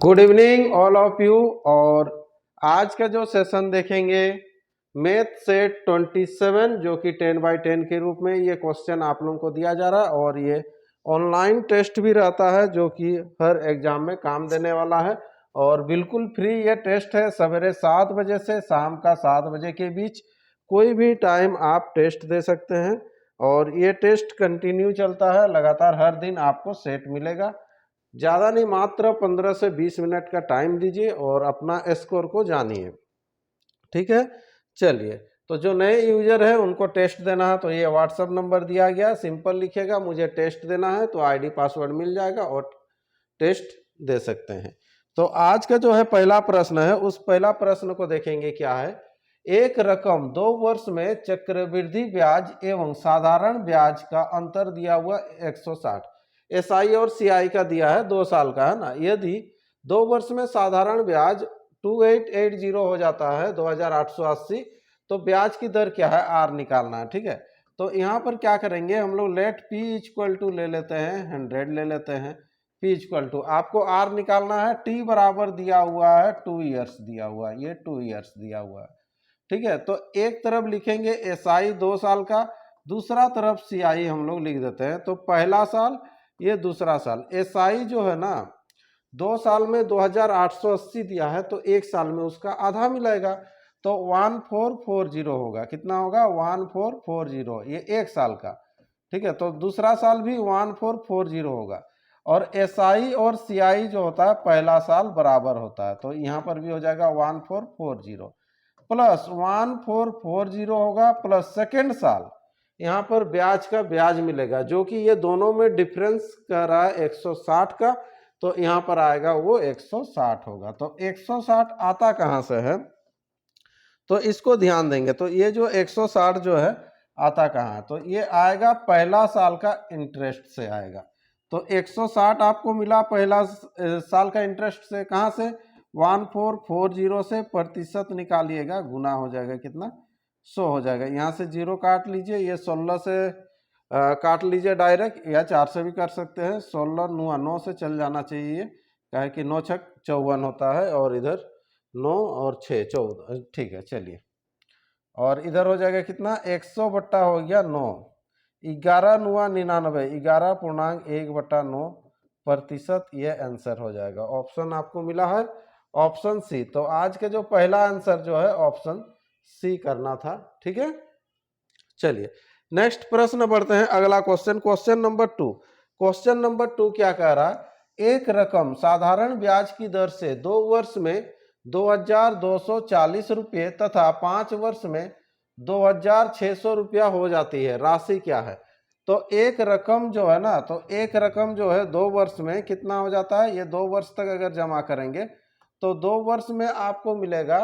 Good evening all of you. और आज का जो सेशन देखेंगे मैथ सेट 27 जो कि 10x10 के रूप में ये क्वेश्चन आप लोगों को दिया जा रहा है और ये ऑनलाइन टेस्ट भी रहता है जो कि हर एग्जाम में काम देने वाला है और बिल्कुल फ्री ये टेस्ट है। सवेरे 7 बजे से शाम का 7 बजे के बीच कोई भी टाइम आप टेस्ट दे सकते हैं और ये टेस्ट कंटिन्यू चलता है, लगातार हर दिन आपको सेट मिलेगा। ज़्यादा नहीं, मात्र 15 से 20 मिनट का टाइम दीजिए और अपना स्कोर को जानिए। ठीक है, चलिए। तो जो नए यूजर है उनको टेस्ट देना है तो ये व्हाट्सएप नंबर दिया गया, सिंपल लिखिएगा मुझे टेस्ट देना है तो आईडी पासवर्ड मिल जाएगा और टेस्ट दे सकते हैं। तो आज का जो है पहला प्रश्न है, उस पहला प्रश्न को देखेंगे क्या है। एक रकम 2 वर्ष में चक्रवृद्धि ब्याज एवं साधारण ब्याज का अंतर दिया हुआ 160, एसआई और सीआई का दिया है 2 साल का, है ना। यदि 2 वर्ष में साधारण ब्याज 2880 हो जाता है 2880, तो ब्याज की दर क्या है, आर निकालना है। ठीक है, तो यहाँ पर क्या करेंगे हम लोग, लेट पी इक्वल टू ले लेते हैं 100 ले लेते हैं। पी इक्वल टू आपको आर निकालना है, टी बराबर दिया हुआ है 2 ईयर्स दिया हुआ है, ये 2 ईयर्स दिया हुआ है। ठीक है, तो एक तरफ लिखेंगे एसआई 2 साल का, दूसरा तरफ सीआई हम लोग लिख देते हैं। तो पहला साल ये दूसरा साल, एसआई जो है ना 2 साल में 2880 दिया है तो 1 साल में उसका आधा मिलेगा तो 1440 होगा। कितना होगा, 1440, ये 1 साल का। ठीक है, तो दूसरा साल भी 1440 होगा और एसआई और सीआई जो होता है पहला साल बराबर होता है, तो यहाँ पर भी हो जाएगा 1440 प्लस 1440 होगा प्लस सेकेंड साल यहाँ पर ब्याज का ब्याज मिलेगा जो कि ये दोनों में डिफरेंस कर रहा है 160 का, तो यहाँ पर आएगा वो 160 होगा। तो 160 आता कहाँ से है, तो इसको ध्यान देंगे। तो ये जो 160 जो है आता कहाँ है, तो ये आएगा पहला साल का इंटरेस्ट से आएगा। तो 160 आपको मिला पहला साल का इंटरेस्ट से, कहाँ से, 1440 से प्रतिशत निकालिएगा, गुना हो जाएगा कितना, 100 हो जाएगा। यहाँ से 0 काट लीजिए, ये 16 से काट लीजिए डायरेक्ट, या 4 से भी कर सकते हैं। 16 9 से चल जाना चाहिए, क्या कि 9 छक 54 होता है और इधर 9 और 6 14। ठीक है, चलिए। और इधर हो जाएगा कितना, 100 बट्टा हो गया 9, 11 9 99, 11.1/9 प्रतिशत, ये आंसर हो जाएगा। ऑप्शन आपको मिला है ऑप्शन सी। तो आज के जो पहला आंसर जो है ऑप्शन सी करना था। ठीक है, चलिए नेक्स्ट प्रश्न बढ़ते हैं। अगला question, question number 2। Question number 2 क्या कह रहा है, एक रकम साधारण ब्याज की दर से 2 वर्ष में 2240 रुपये तथा 5 वर्ष में 2600 रुपया हो जाती है, राशि क्या है। तो एक रकम जो है ना, तो एक रकम जो है 2 वर्ष में कितना हो जाता है, ये 2 वर्ष तक अगर जमा करेंगे तो 2 वर्ष में आपको मिलेगा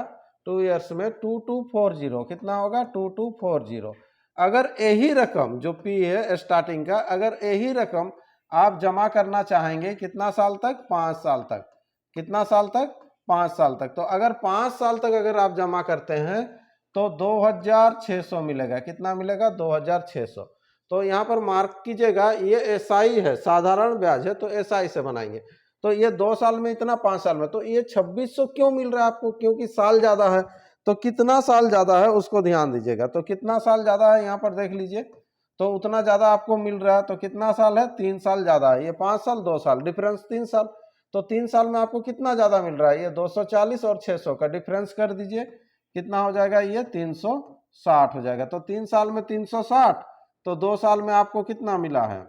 2 ईयर्स में 2240, कितना होगा 2240। अगर यही रकम जो पी है स्टार्टिंग का, अगर यही रकम आप जमा करना चाहेंगे कितना साल तक, 5 साल तक, कितना साल तक, 5 साल तक। तो अगर 5 साल तक अगर आप जमा करते हैं तो 2600 मिलेगा, कितना मिलेगा, 2600। तो यहाँ पर मार्क कीजिएगा, ये एसआई है, साधारण ब्याज है, तो एसआई से बनाएंगे। तो ये 2 साल में इतना, 5 साल में, तो ये 2600 क्यों मिल रहा है आपको, क्योंकि साल ज्यादा है। तो कितना साल ज्यादा है उसको ध्यान दीजिएगा। तो कितना साल ज्यादा है यहाँ पर देख लीजिए, तो उतना ज्यादा आपको मिल रहा है। तो कितना साल है, 3 साल ज्यादा है, ये 5 साल 2 साल, डिफरेंस 3 साल। तो 3 साल में आपको कितना ज्यादा मिल रहा है, ये 240 और 600 का डिफरेंस कर दीजिए, कितना हो जाएगा, ये 360 हो जाएगा। तो 3 साल में 360, तो 2 साल में आपको कितना मिला है,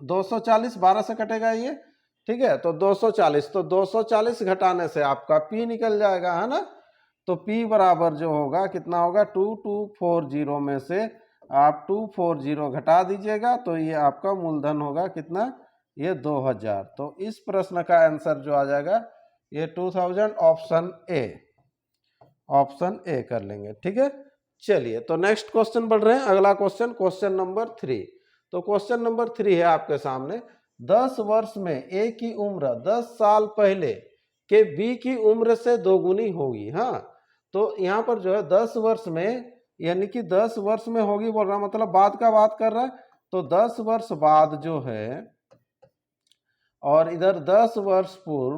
240, 12 से कटेगा ये। ठीक है, तो 240, तो 240 घटाने से आपका P निकल जाएगा, है ना। तो P बराबर जो होगा कितना होगा, 2240 में से आप 240 घटा दीजिएगा तो ये आपका मूलधन होगा कितना, ये 2000। तो इस प्रश्न का आंसर जो आ जाएगा ये 2000, ऑप्शन ए, ऑप्शन ए कर लेंगे। ठीक है, चलिए तो नेक्स्ट क्वेश्चन बढ़ रहे हैं। अगला क्वेश्चन, क्वेश्चन नंबर 3। तो क्वेश्चन नंबर 3 है आपके सामने, 10 वर्ष में ए की उम्र 10 साल पहले के बी की उम्र से दोगुनी होगी। हाँ, तो यहाँ पर जो है 10 वर्ष में, यानी कि 10 वर्ष में होगी बोल रहा, मतलब बाद का बात कर रहा है। तो 10 वर्ष बाद जो है, और इधर 10 वर्ष पूर्व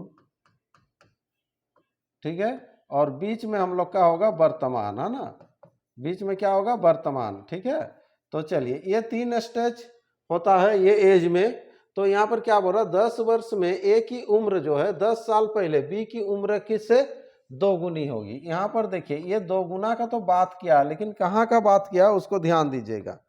ठीक है, और बीच में हम लोग का होगा वर्तमान, है ना, बीच में क्या होगा, वर्तमान, ठीक है। तो चलिए ये 3 स्टेज होता है ये एज में। तो यहाँ पर क्या बोल रहा है, 10 वर्ष में ए की उम्र जो है 10 साल पहले बी की उम्र किससे दोगुनी होगी। यहाँ पर देखिए ये दोगुना का तो बात किया, लेकिन कहाँ का बात किया उसको ध्यान दीजिएगा।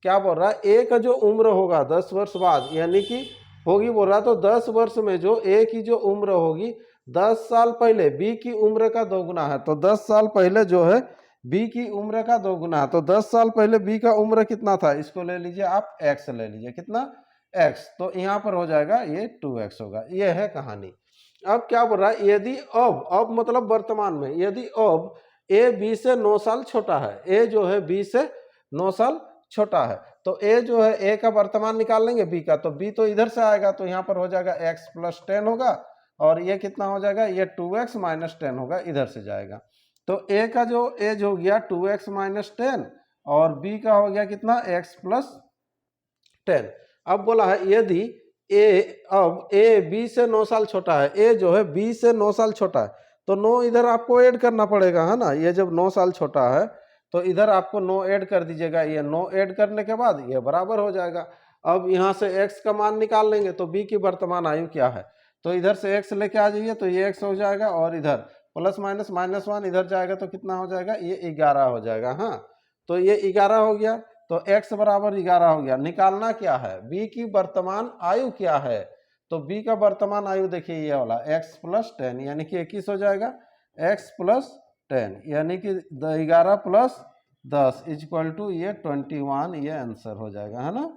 क्या बोल रहा है, ए का जो उम्र होगा 10 वर्ष बाद, यानी कि होगी बोल रहा, तो 10 वर्ष में जो ए की जो उम्र होगी 10 साल पहले बी की उम्र का दोगुना है। तो 10 साल पहले जो है बी की उम्र का दोगुना है। तो 10 साल पहले बी का उम्र कितना था, इसको ले लीजिए आप, एक्स ले लीजिए, कितना, एक्स। तो यहाँ पर हो जाएगा ये 2x होगा। ये है कहानी। अब क्या बोल रहा है, यदि अब मतलब वर्तमान में, यदि अब ए बी से 9 साल छोटा है, ए जो है बी से 9 साल छोटा है, तो ए जो है ए का वर्तमान निकाल लेंगे बी का, तो बी तो इधर से आएगा, तो यहाँ पर हो जाएगा x + 10 होगा, और ये कितना हो जाएगा, ये 2x - 10 होगा, इधर से जाएगा। तो ए का जो एज हो गया 2x - 10 और बी का हो गया कितना, x + 10। अब बोला है यदि अब ए बी से 9 साल छोटा है, ए जो है बी से 9 साल छोटा है, तो 9 इधर आपको ऐड करना पड़ेगा, है ना। ये जब 9 साल छोटा है तो इधर आपको 9 ऐड कर दीजिएगा, ये 9 ऐड करने के बाद ये बराबर हो जाएगा। अब यहाँ से x का मान निकाल लेंगे, तो b की वर्तमान आयु क्या है, तो इधर से x लेके आ जाइए, तो ये x हो जाएगा, और इधर प्लस माइनस -1 इधर जाएगा, तो कितना हो जाएगा, ये 11 हो जाएगा। हाँ, तो ये 11 हो गया, तो x बराबर 11 हो गया। निकालना क्या है, b की वर्तमान आयु क्या है, तो b का वर्तमान आयु देखिए ये वाला x + 10 यानी कि 21 हो जाएगा, x + 10 यानी कि 11 + 10 = ये 21, ये आंसर हो जाएगा, है ना।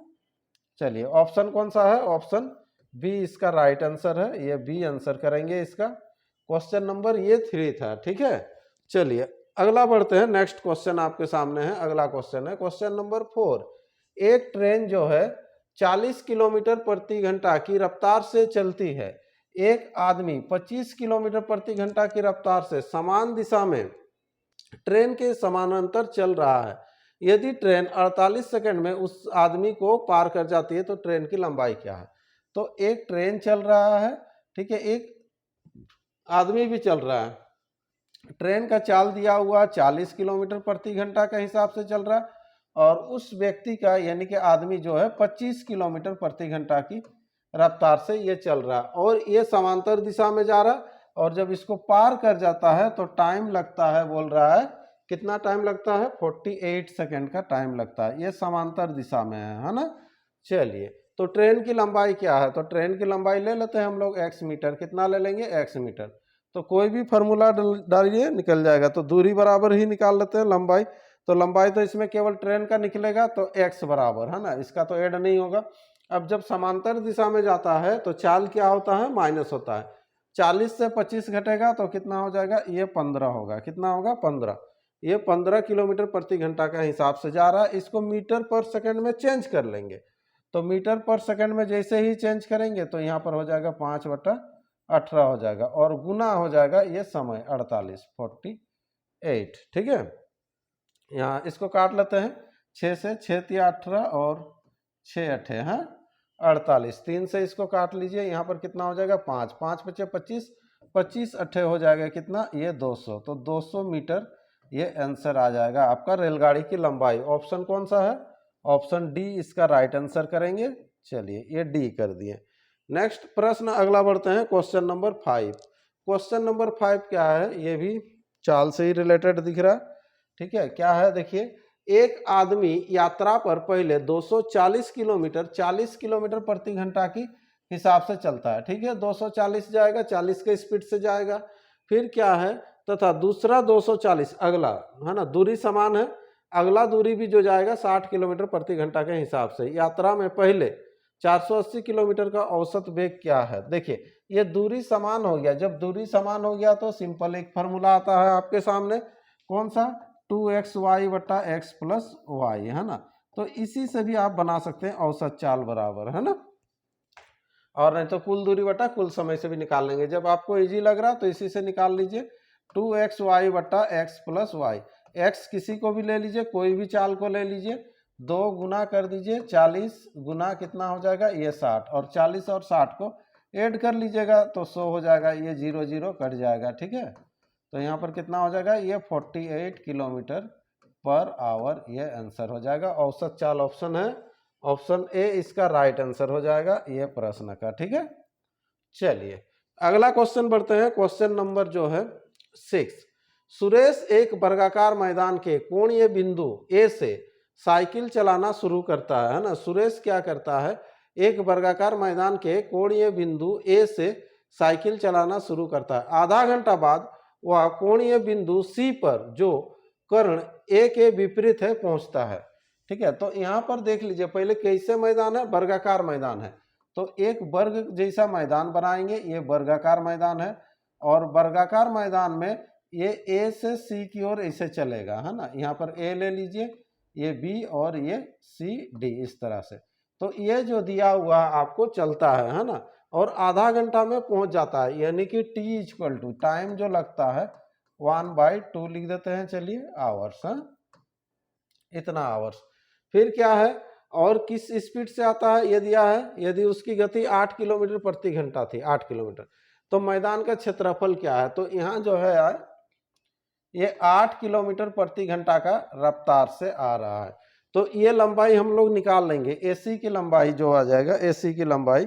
चलिए ऑप्शन कौन सा है, ऑप्शन बी इसका राइट आंसर है, ये बी आंसर करेंगे इसका। क्वेश्चन नंबर ये 3 था, ठीक है। चलिए अगला बढ़ते हैं, नेक्स्ट क्वेश्चन आपके सामने है। अगला क्वेश्चन है क्वेश्चन नंबर 4। एक ट्रेन जो है 40 किलोमीटर प्रति घंटा की रफ्तार से चलती है, एक आदमी 25 किलोमीटर प्रति घंटा की रफ्तार से समान दिशा में ट्रेन के समानांतर चल रहा है। यदि ट्रेन 48 सेकंड में उस आदमी को पार कर जाती है तो ट्रेन की लंबाई क्या है। तो एक ट्रेन चल रहा है, ठीक है, एक आदमी भी चल रहा है, ट्रेन का चाल दिया हुआ 40 किलोमीटर प्रति घंटा के हिसाब से चल रहा है, और उस व्यक्ति का यानी कि आदमी जो है 25 किलोमीटर प्रति घंटा की रफ्तार से ये चल रहा है, और ये समांतर दिशा में जा रहा है, और जब इसको पार कर जाता है तो टाइम लगता है, बोल रहा है कितना टाइम लगता है, 48 सेकेंड का टाइम लगता है। ये समांतर दिशा में है ना। चलिए तो ट्रेन की लंबाई क्या है, तो ट्रेन की लंबाई ले लेते हैं हम लोग x मीटर, कितना ले लेंगे, x मीटर। तो कोई भी फार्मूला डालिए निकल जाएगा, तो दूरी बराबर ही निकाल लेते हैं लंबाई। तो लंबाई तो इसमें केवल ट्रेन का निकलेगा, तो x बराबर, है ना, इसका तो ऐड नहीं होगा। अब जब समांतर दिशा में जाता है तो चाल क्या होता है, माइनस होता है। 40 से 25 घटेगा तो कितना हो जाएगा, ये 15 होगा, कितना होगा, 15। ये 15 किलोमीटर प्रति घंटा का हिसाब से जा रहा है। इसको मीटर पर सेकंड में चेंज कर लेंगे, तो मीटर पर सेकंड में जैसे ही चेंज करेंगे तो यहाँ पर हो जाएगा 5/18 हो जाएगा, और गुना हो जाएगा ये समय 48, ठीक है। यहाँ इसको काट लेते हैं, 6 से 6 × 18 और 6 × 8 है 48, 3 से इसको काट लीजिए, यहाँ पर कितना हो जाएगा, 5, 5 × 5 = 25, 25 × 8 हो जाएगा कितना, ये 200। तो 200 मीटर ये आंसर आ जाएगा आपका रेलगाड़ी की लंबाई। ऑप्शन कौन सा है, ऑप्शन डी इसका राइट आंसर करेंगे। चलिए ये डी कर दिए। नेक्स्ट प्रश्न अगला बढ़ते हैं, क्वेश्चन नंबर 5। क्वेश्चन नंबर 5 क्या है, ये भी चाल से ही रिलेटेड दिख रहा है, ठीक है। क्या है देखिए, एक आदमी यात्रा पर पहले 240 किलोमीटर 40 किलोमीटर प्रति घंटा की हिसाब से चलता है, ठीक है। 240 जाएगा, 40 के स्पीड से जाएगा। फिर क्या है, तथा दूसरा 240 अगला, है ना, दूरी समान है, अगला दूरी भी जो जाएगा 60 किलोमीटर प्रति घंटा के हिसाब से। यात्रा में पहले 480 किलोमीटर का औसत वेग क्या है। देखिए ये दूरी समान हो गया, जब दूरी समान हो गया तो सिंपल एक फार्मूला आता है आपके सामने, कौन सा, 2xy/x + y, है ना। तो इसी से भी आप बना सकते हैं औसत चाल बराबर, है ना, और नहीं तो कुल दूरी बटा कुल समय से भी निकाल लेंगे। जब आपको इजी लग रहा तो इसी से निकाल लीजिए, 2xy/x + y। x किसी को भी ले लीजिए, कोई भी चाल को ले लीजिए, 2 गुना कर दीजिए, 40 गुना कितना हो जाएगा, ये 60, और 40 और 60 को ऐड कर लीजिएगा तो 100 हो जाएगा, ये 0 0 कट जाएगा, ठीक है। तो यहाँ पर कितना हो जाएगा, ये 48 किलोमीटर पर आवर, ये आंसर हो जाएगा। औसत चाल ऑप्शन है, ऑप्शन ए इसका राइट आंसर हो जाएगा ये प्रश्न का। ठीक है, चलिए अगला क्वेश्चन बढ़ते हैं। क्वेश्चन नंबर जो है 6। सुरेश एक वर्गाकार मैदान के कोणीय बिंदु ए से साइकिल चलाना शुरू करता है ना। सुरेश क्या करता है, एक वर्गाकार मैदान के कोणीय बिंदु ए से साइकिल चलाना शुरू करता है। आधा घंटा बाद वह कोणीय बिंदु सी पर जो कर्ण ए के विपरीत है पहुंचता है। ठीक है, तो यहाँ पर देख लीजिए पहले कैसे मैदान है, वर्गाकार मैदान है, तो एक वर्ग जैसा मैदान बनाएंगे, ये वर्गाकार मैदान है, और वर्गाकार मैदान में ये ए से सी की ओर ऐसे चलेगा, है ना। यहाँ पर ए ले लीजिए, ये बी और ये सी डी, इस तरह से। तो ये जो दिया हुआ आपको चलता है ना, और आधा घंटा में पहुंच जाता है, यानी कि टी इक्वल टू टाइम जो लगता है 1/2 लिख देते हैं, चलिए आवर्स, है इतना आवर्स। फिर क्या है, और किस स्पीड से आता है ये दिया है, यदि उसकी गति 8 किलोमीटर प्रति घंटा थी, 8 किलोमीटर, तो मैदान का क्षेत्रफल क्या है, तो यहाँ जो है ये 8 किलोमीटर प्रति घंटा का रफ्तार से आ रहा है। तो ये लंबाई हम लोग निकाल लेंगे, एसी की लंबाई जो आ जाएगा, एसी की लंबाई,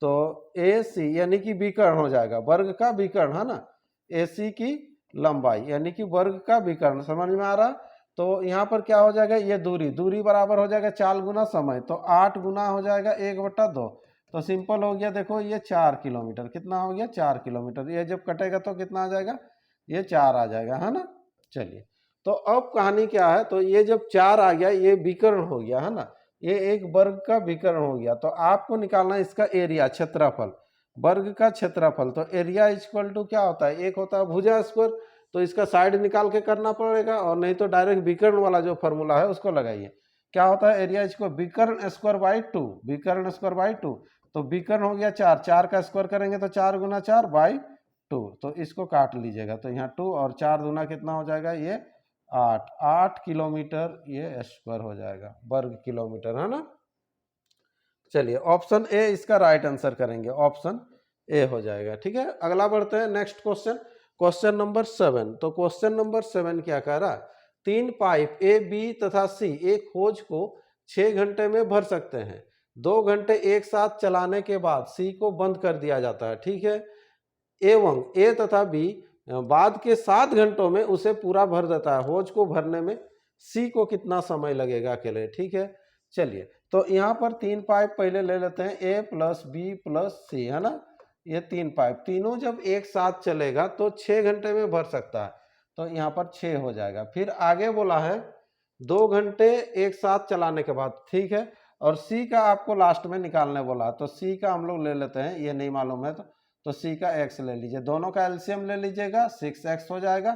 तो एसी यानी कि विकर्ण हो जाएगा, वर्ग का विकर्ण, है ना। एसी की लंबाई यानी कि वर्ग का विकर्ण, समझ में आ रहा। तो यहाँ पर क्या हो जाएगा, ये दूरी बराबर हो जाएगा 4 गुना समय, तो 8 गुना हो जाएगा 1/2, तो सिंपल हो गया। देखो ये 4 किलोमीटर, कितना हो गया 4 किलोमीटर, ये जब कटेगा तो कितना आ जाएगा, ये 4 आ जाएगा, है ना। चलिए, तो अब कहानी क्या है, तो ये जब 4 आ गया, ये विकर्ण हो गया, है ना, ये एक वर्ग का विकर्ण हो गया। तो आपको निकालना है इसका एरिया, क्षेत्रफल, वर्ग का क्षेत्रफल। तो एरिया इक्वल टू क्या होता है, एक होता है भुजा स्क्वायर, तो इसका साइड निकाल के करना पड़ेगा, और नहीं तो डायरेक्ट विकर्ण वाला जो फॉर्मूला है उसको लगाइए। क्या होता है, एरिया इसको विकर्ण स्क्वायर बाई 2, विकर्ण स्क्वायर बाई 2, तो विकर्ण हो गया 4, 4 का स्क्वायर करेंगे तो 4 गुना 4 बाई 2, तो इसको काट लीजिएगा, तो यहाँ 2 और 4 गुना कितना हो जाएगा, ये 8, 8 किलोमीटर ये स्क्वायर हो जाएगा, वर्ग किलोमीटर, है ना। चलिए ऑप्शन ए इसका राइट आंसर करेंगे, ऑप्शन ए हो जाएगा। ठीक है, अगला बढ़ते हैं, नेक्स्ट क्वेश्चन, क्वेश्चन नंबर 7। तो क्वेश्चन नंबर 7 क्या कह रहा है, 3 पाइप ए बी तथा सी एक होज को 6 घंटे में भर सकते हैं। 2 घंटे एक साथ चलाने के बाद सी को बंद कर दिया जाता है। ठीक है, एवं ए तथा बी बाद के 7 घंटों में उसे पूरा भर देता है। होज को भरने में सी को कितना समय लगेगा अकेले। ठीक है, चलिए तो यहाँ पर 3 पाइप पहले ले लेते हैं, ए प्लस बी प्लस सी, है ना। ये 3 पाइप, तीनों जब एक साथ चलेगा तो 6 घंटे में भर सकता है, तो यहाँ पर 6 हो जाएगा। फिर आगे बोला है 2 घंटे एक साथ चलाने के बाद, ठीक है, और सी का आपको लास्ट में निकालने बोला, तो सी का हम लोग ले लेते हैं, ये नहीं मालूम है तो सी का एक्स ले लीजिए, दोनों का एलसीएम ले लीजिएगा, 6x हो जाएगा,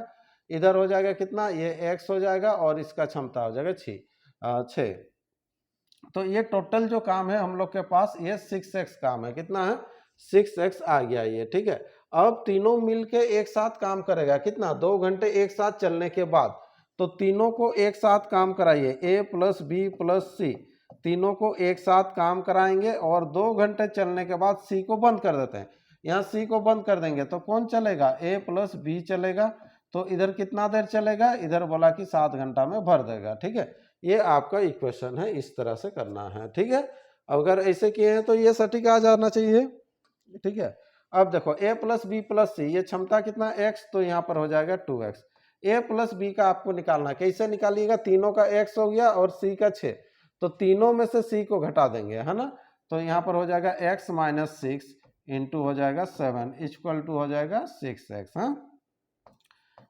इधर हो जाएगा कितना, ये x हो जाएगा, और इसका क्षमता हो जाएगा 6। तो ये टोटल जो काम है हम लोग के पास, ये 6x काम है, कितना है 6x आ गया ये। ठीक है, अब तीनों मिलके एक साथ काम करेगा, कितना 2 घंटे एक साथ चलने के बाद, तो तीनों को एक साथ काम कराइए, a प्लस बी प्लस सी, तीनों को एक साथ काम कराएंगे, और 2 घंटे चलने के बाद सी को बंद कर देते हैं। यहाँ सी को बंद कर देंगे तो कौन चलेगा, a प्लस बी चलेगा, तो इधर कितना देर चलेगा, इधर बोला कि 7 घंटा में भर देगा। ठीक है, ये आपका इक्वेशन है, इस तरह से करना है। ठीक है, अगर ऐसे किए हैं तो ये सटीक आ जाना चाहिए। ठीक है, अब देखो a प्लस बी प्लस सी, ये क्षमता कितना x, तो यहाँ पर हो जाएगा 2x। a प्लस बी का आपको निकालना, कैसे निकालिएगा, तीनों का x हो गया और c का 6, तो तीनों में से c को घटा देंगे, है ना। तो यहाँ पर हो जाएगा x माइनस 6 इंटू हो जाएगा 7 इक्वल टू हो जाएगा 6x। हाँ,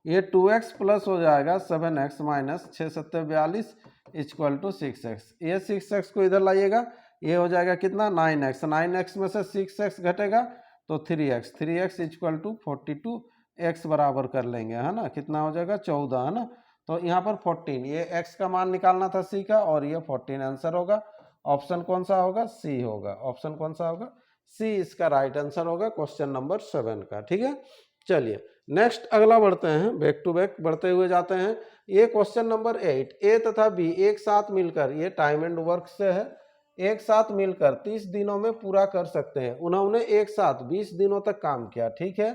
ये 2x प्लस हो जाएगा 7x minus 6 7 42 equal to 6x। ये 6x को इधर लाइएगा, ये हो जाएगा कितना 9x, 9x में से 6x घटेगा तो 3x, 3x equal to 42x बराबर कर लेंगे, है ना, कितना हो जाएगा 14, है ना। तो यहाँ पर 14, ये x का मान निकालना था c का, और ये 14 आंसर होगा। ऑप्शन कौन सा होगा, c होगा, ऑप्शन कौन सा होगा, c इसका राइट आंसर होगा क्वेश्चन नंबर 7 का। ठीक है, चलिए नेक्स्ट अगला बढ़ते हैं, बैक टू बैक बढ़ते हुए जाते हैं। ये क्वेश्चन नंबर 8, ए तथा बी एक साथ मिलकर, ये टाइम एंड वर्क से है, एक साथ मिलकर 30 दिनों में पूरा कर सकते हैं। उन्होंने एक साथ 20 दिनों तक काम किया। ठीक है,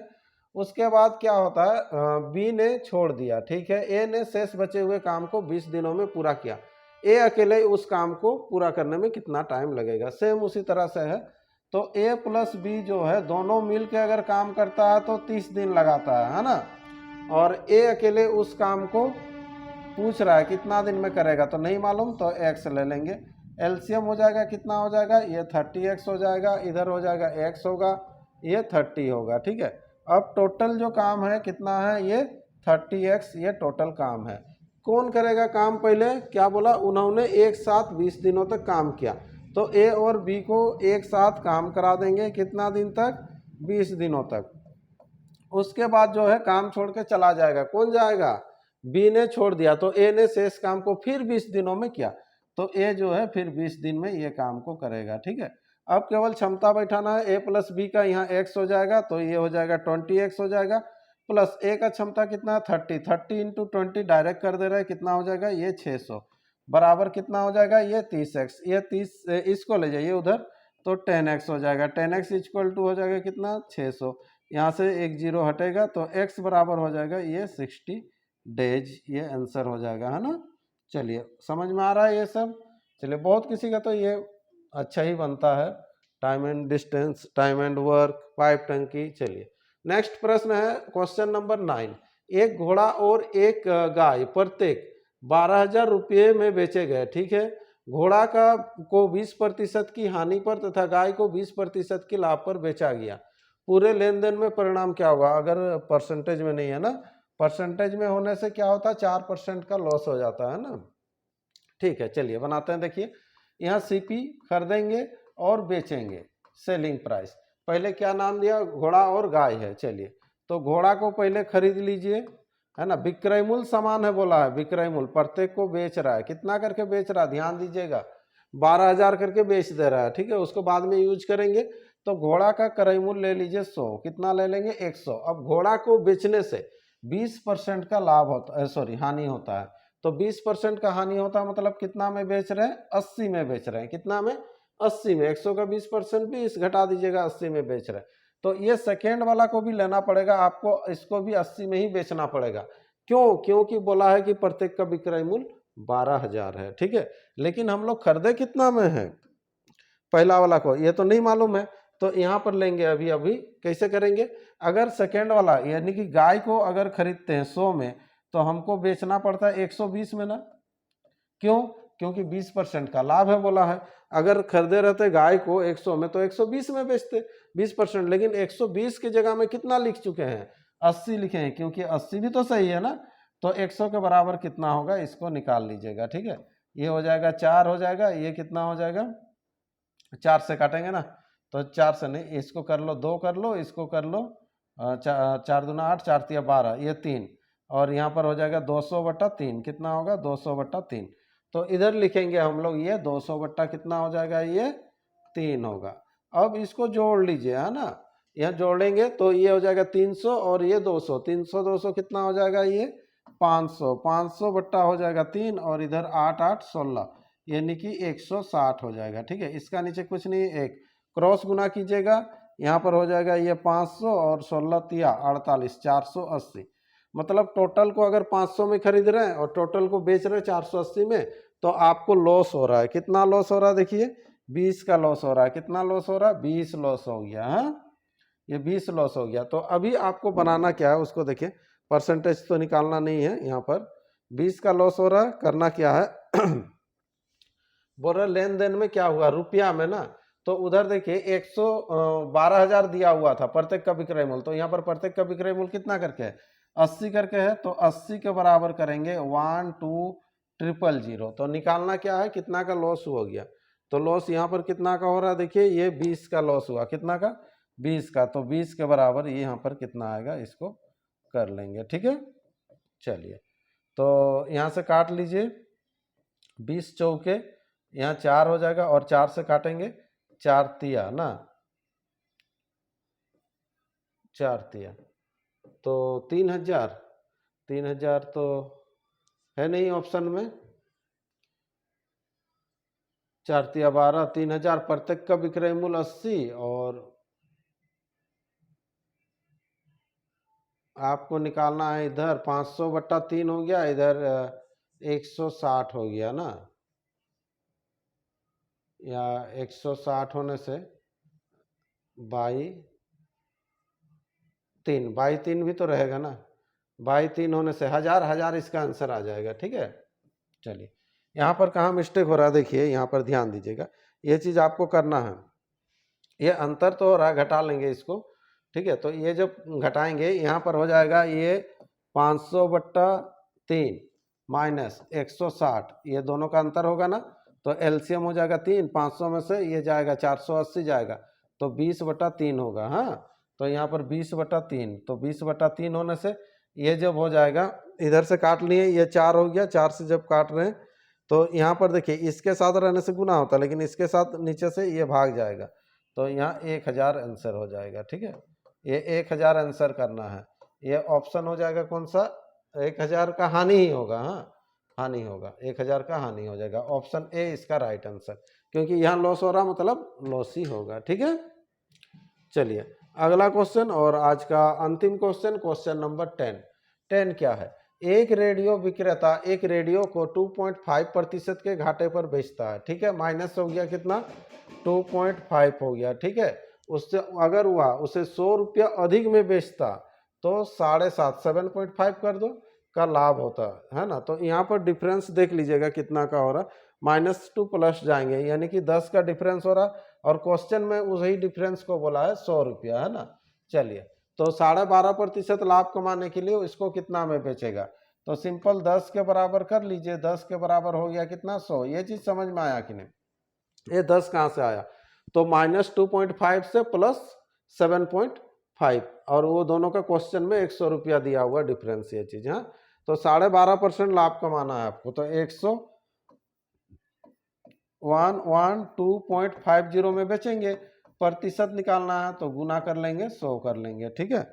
उसके बाद क्या होता है, बी ने छोड़ दिया, ठीक है, ए ने शेष बचे हुए काम को 20 दिनों में पूरा किया। ए अकेले उस काम को पूरा करने में कितना टाइम लगेगा, सेम उसी तरह से है। तो ए प्लस बी जो है दोनों मिल के अगर काम करता है तो 30 दिन लगाता है ना, और ए अकेले उस काम को पूछ रहा है कितना दिन में करेगा, तो नहीं मालूम, तो एक्स ले लेंगे। एलसीएम हो जाएगा, कितना हो जाएगा, ये 30x हो जाएगा, इधर हो जाएगा x होगा, ये 30 होगा, ठीक है। अब टोटल जो काम है कितना है, ये 30x, ये टोटल काम है। कौन करेगा काम, पहले क्या बोला, उन्होंने एक साथ 20 दिनों तक काम किया, तो ए और बी को एक साथ काम करा देंगे, कितना दिन तक, 20 दिनों तक। उसके बाद जो है काम छोड़ के चला जाएगा, कौन जाएगा, बी ने छोड़ दिया, तो ए ने शेष काम को फिर 20 दिनों में किया, तो ए जो है फिर 20 दिन में ये काम को करेगा, ठीक है। अब केवल क्षमता बैठाना है, ए प्लस बी का यहाँ x हो जाएगा, तो ये हो जाएगा 20x हो जाएगा, प्लस ए का क्षमता कितना, 30 इंटू 20 डायरेक्ट कर दे रहा है, कितना हो जाएगा, ये 600 बराबर कितना हो जाएगा, ये 30x, ये 30 इसको ले जाइए उधर, तो 10x हो जाएगा, 10x इक्वल टू हो जाएगा कितना, 600, यहाँ से एक जीरो हटेगा, तो x बराबर हो जाएगा ये 60 डेज, ये आंसर हो जाएगा, है ना। चलिए समझ में आ रहा है ये सब। चलिए बहुत किसी का तो ये अच्छा ही बनता है, time and distance, time and work, pipe टंकी। चलिए नेक्स्ट प्रश्न है क्वेश्चन नंबर 9। एक घोड़ा और एक गाय प्रत्येक 12,000 रुपये में बेचे गए, ठीक है। घोड़ा का को 20% की हानि पर तथा गाय को 20% की लाभ पर बेचा गया। पूरे लेन देन में परिणाम क्या होगा, अगर परसेंटेज में नहीं है ना, परसेंटेज में होने से क्या होता है, 4% का लॉस हो जाता है ना। ठीक है, चलिए बनाते हैं। देखिए यहाँ सीपी खरीदेंगे और बेचेंगे, सेलिंग प्राइस। पहले क्या नाम दिया, घोड़ा और गाय है। चलिए तो घोड़ा को पहले खरीद लीजिए, है ना। विक्रय मूल्य समान है बोला है, विक्रय मूल्य प्रत्येक को बेच रहा है, कितना करके बेच रहा है, ध्यान दीजिएगा, 12,000 करके बेच दे रहा है, ठीक है। उसको बाद में यूज करेंगे। तो घोड़ा का क्रय मूल्य ले लीजिए 100, कितना ले लेंगे, 100। अब घोड़ा को बेचने से 20% का लाभ होता है, सॉरी हानि होता है। तो 20% का हानि होता है, मतलब कितना में बेच रहे हैं, 80 में बेच रहे हैं, कितना में, 80 में। 100 का 20% 20 घटा दीजिएगा, 80 में बेच रहे हैं। तो ये सेकेंड वाला को भी लेना पड़ेगा आपको, इसको भी 80 में ही बेचना पड़ेगा। क्यों, क्योंकि बोला है कि प्रत्येक का विक्रय मूल्य 12,000 है, ठीक है। लेकिन हम लोग खरीदे कितना में है, पहला वाला को ये तो नहीं मालूम है, तो यहाँ पर लेंगे अभी। अभी कैसे करेंगे, अगर सेकेंड वाला यानी कि गाय को अगर खरीदते हैं 100 में, तो हमको बेचना पड़ता है 120 में ना। क्यों, क्योंकि 20% का लाभ है बोला है। अगर खरीदे रहते गाय को 100 में तो 120 में बेचते 20%, लेकिन 120 की जगह में कितना लिख चुके हैं, 80 लिखे हैं, क्योंकि 80 भी तो सही है ना। तो 100 के बराबर कितना होगा, इसको निकाल लीजिएगा, ठीक है। ये हो जाएगा 4 हो जाएगा, ये कितना हो जाएगा, 4 से काटेंगे ना, तो 4 से नहीं, इसको कर लो 2 कर लो, इसको कर लो 4 दूना 8, 4 तिया 12, ये 3, और यहाँ पर हो जाएगा 200/3, कितना होगा, 200/3। तो इधर लिखेंगे हम लोग ये 200 बट्टा कितना हो जाएगा, ये 3 होगा। अब इसको जोड़ लीजिए, है ना, यहाँ जोड़ेंगे तो ये हो जाएगा 300 और ये 200, 300 200 कितना हो जाएगा, ये 500, 500 बट्टा हो जाएगा 3, और इधर 8 8 16, यानी कि 160 हो जाएगा, ठीक है। इसका नीचे कुछ नहीं, एक क्रॉस गुना कीजिएगा, यहाँ पर हो जाएगा ये 500 और 16 तिया 48, 480। मतलब टोटल को अगर 500 में खरीद रहे हैं और टोटल को बेच रहे हैं 480 में, तो आपको लॉस हो रहा है। कितना लॉस हो रहा है, देखिए 20 का लॉस हो रहा है। कितना लॉस हो रहा है, 20 लॉस हो गया, हाँ ये 20 लॉस हो गया। तो अभी आपको बनाना क्या है, उसको देखिए, परसेंटेज तो निकालना नहीं है, यहाँ पर 20 का लॉस हो रहा है। करना क्या है बोल रहे लेन देन में क्या हुआ, रुपया में ना। तो उधर देखिए 112,000 दिया हुआ था प्रत्येक का विक्रय मूल्य, तो यहाँ पर प्रत्येक का विक्रय मूल्य कितना करके है, 80 करके है। तो 80 के बराबर करेंगे 12,000, तो निकालना क्या है, कितना का लॉस हो गया। तो लॉस यहाँ पर कितना का हो रहा है, देखिए ये 20 का लॉस हुआ, कितना का, 20 का। तो 20 के बराबर ये यहाँ पर कितना आएगा, इसको कर लेंगे, ठीक है। चलिए तो यहाँ से काट लीजिए, 20 चौके, यहाँ 4 हो जाएगा, और 4 से काटेंगे 4 तिया ना, 4 तिया तो 3,000, 3,000 तो है नहीं ऑप्शन में, 4 तिया 12, 3,000 प्रत्येक का विक्रय मूल्य 80, और आपको निकालना है इधर 500/3 हो गया, इधर 160 हो गया ना, या 160 होने से बाई 3 भी तो रहेगा ना, बाई 3 होने से 1000 इसका आंसर आ जाएगा। ठीक है, चलिए यहाँ पर कहाँ मिस्टेक हो रहा है देखिए, यहाँ पर ध्यान दीजिएगा, ये चीज़ आपको करना है। ये अंतर तो हो रहा है, घटा लेंगे इसको। ठीक है, तो ये जब घटाएंगे यहाँ पर हो जाएगा ये 500/3 माइनस 160, ये दोनों का अंतर होगा ना, तो एलसीएम हो जाएगा 3, 500 में से ये जाएगा 480 जाएगा, तो 20/3 होगा। हाँ, तो यहाँ पर 20/3, तो 20/3 होने से ये जब हो जाएगा, इधर से काट लिए, ये 4 हो गया, 4 से जब काट रहे हैं तो यहाँ पर देखिए इसके साथ रहने से गुना होता है, लेकिन इसके साथ नीचे से ये भाग जाएगा, तो यहाँ 1000 आंसर हो जाएगा। ठीक है, ये 1000 आंसर करना है, ये ऑप्शन हो जाएगा कौन सा, 1000 का हानि ही होगा। हाँ, हानि होगा, 1000 का हानि हो जाएगा, ऑप्शन ए इसका राइट आंसर, क्योंकि यहाँ लॉस हो रहा मतलब लॉस ही होगा। ठीक है, चलिए अगला क्वेश्चन और आज का अंतिम क्वेश्चन, क्वेश्चन नंबर 10 क्या है। एक रेडियो विक्रेता एक रेडियो को 2.5% के घाटे पर बेचता है। ठीक है, माइनस हो गया कितना, 2.5 हो गया। ठीक है, उससे अगर हुआ उसे 100 रुपया अधिक में बेचता तो 7.5 7.5 कर दो का लाभ होता है ना। तो यहाँ पर डिफरेंस देख लीजिएगा कितना का हो रहा, -2 प्लस जाएंगे, यानी कि 10 का डिफरेंस हो रहा, और क्वेश्चन में उसी डिफरेंस को बोला है 100 रुपया, है ना। चलिए, तो 12.5% लाभ कमाने के लिए इसको कितना में बेचेगा, तो सिंपल 10 के बराबर कर लीजिए, 10 के बराबर हो गया कितना, 100। ये चीज समझ में आया कि नहीं, ये 10 कहाँ से आया, तो -2.5 से +7.5, और वो दोनों का क्वेश्चन में 100 रुपया दिया हुआ डिफरेंस, ये चीज। हाँ, तो 12.5% लाभ कमाना है आपको, तो 112.50 में बेचेंगे, प्रतिशत निकालना है तो गुना कर लेंगे, 100 कर लेंगे। ठीक है,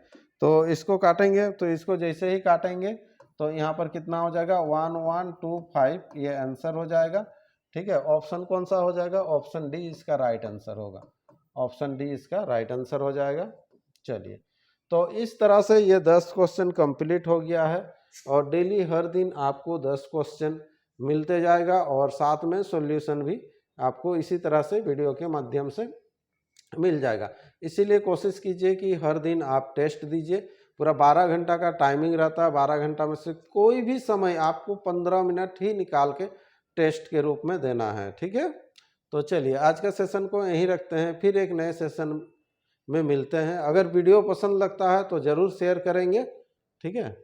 तो इसको काटेंगे, तो इसको जैसे ही काटेंगे तो यहाँ पर कितना हो जाएगा, 1125, ये आंसर हो जाएगा। ठीक है, ऑप्शन कौन सा हो जाएगा, ऑप्शन डी इसका राइट आंसर होगा, ऑप्शन डी इसका राइट आंसर हो जाएगा। चलिए, तो इस तरह से ये 10 क्वेश्चन कंप्लीट हो गया है, और डेली हर दिन आपको 10 क्वेश्चन मिलते जाएगा, और साथ में सॉल्यूशन भी आपको इसी तरह से वीडियो के माध्यम से मिल जाएगा। इसीलिए कोशिश कीजिए कि हर दिन आप टेस्ट दीजिए, पूरा 12 घंटा का टाइमिंग रहता है, 12 घंटा में से कोई भी समय आपको 15 मिनट ही निकाल के टेस्ट के रूप में देना है। ठीक है, तो चलिए आज का सेशन को यहीं रखते हैं, फिर एक नए सेशन में मिलते हैं। अगर वीडियो पसंद लगता है तो ज़रूर शेयर करेंगे। ठीक है।